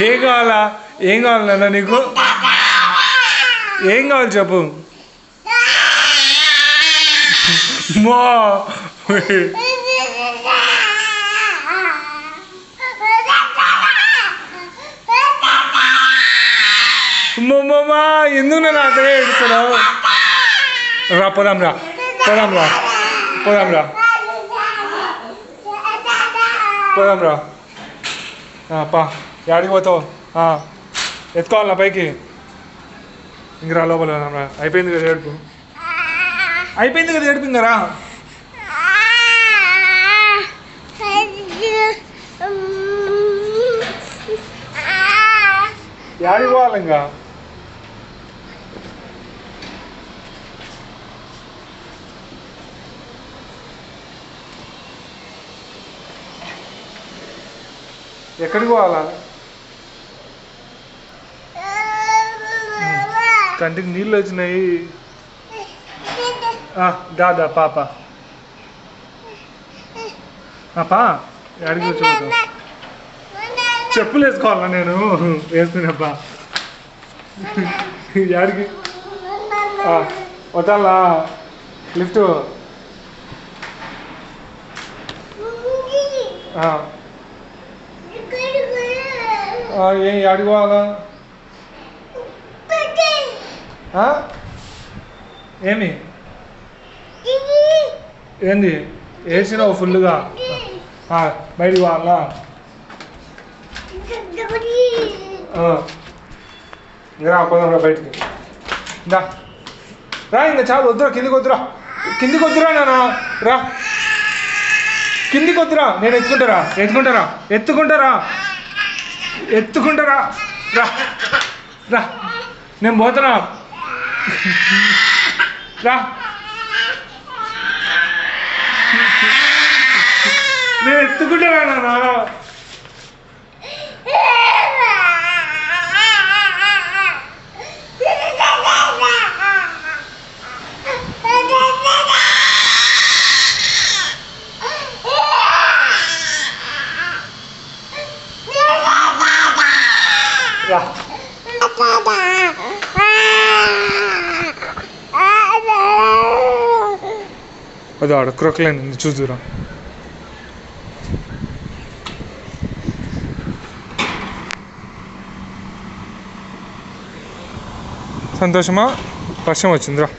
ఏం కావాలా? ఏం కావాలి నాన్న నీకు? ఏం కావాలి చెప్పు. మా అమ్మమ్మా ఎందుకు నన్ను అంతగా ఏడుస్తున్నావు? రా పోదాం రా పోదాం రా పోదాం రా పోదాం రా. పా యాడికి పోతావు? ఎత్తుకోవాలి నా పైకి. ఇంక రా లోపల రా. అయిపోయింది కదా ఏడుపు, అయిపోయింది కదా ఏడుపు. ఇంక రా. యాడికి పోవాలి ఇంకా? ఎక్కడికి పోవాలా? కంటికి నీళ్ళు వచ్చినాయి. దాదా పాప పా. ఎక్కడికి వచ్చి చెప్పులు వేసుకోవాలా? నేను వేసుకునేప్పా. ఎక్కడికి వద్దాలా? లిఫ్ట్ ఏం ఎక్కడికి పోవాలా? ఏమి ఏంది వేసినావు ఫుల్గా? బయటికి పోవాలా? రా పోదాం రా బయటికి. రా ఇంకా చాలు. వద్దురా కిందికి వద్దురా, కిందికి వద్దురా నాన్న. రా కిందికి వద్దురా. నేను ఎత్తుకుంటారా ఎత్తుకుంటారా ఎత్తుకుంటారా ఎత్తుకుంటారా? రా రా నేను పోతున్నా. రా నేను ఎత్తుకుంటారా నాన్న? అది ఆడ క్రొక్లైన్ ఉంది చూద్దురా. సంతోషమా? వర్షం వచ్చిందిరా.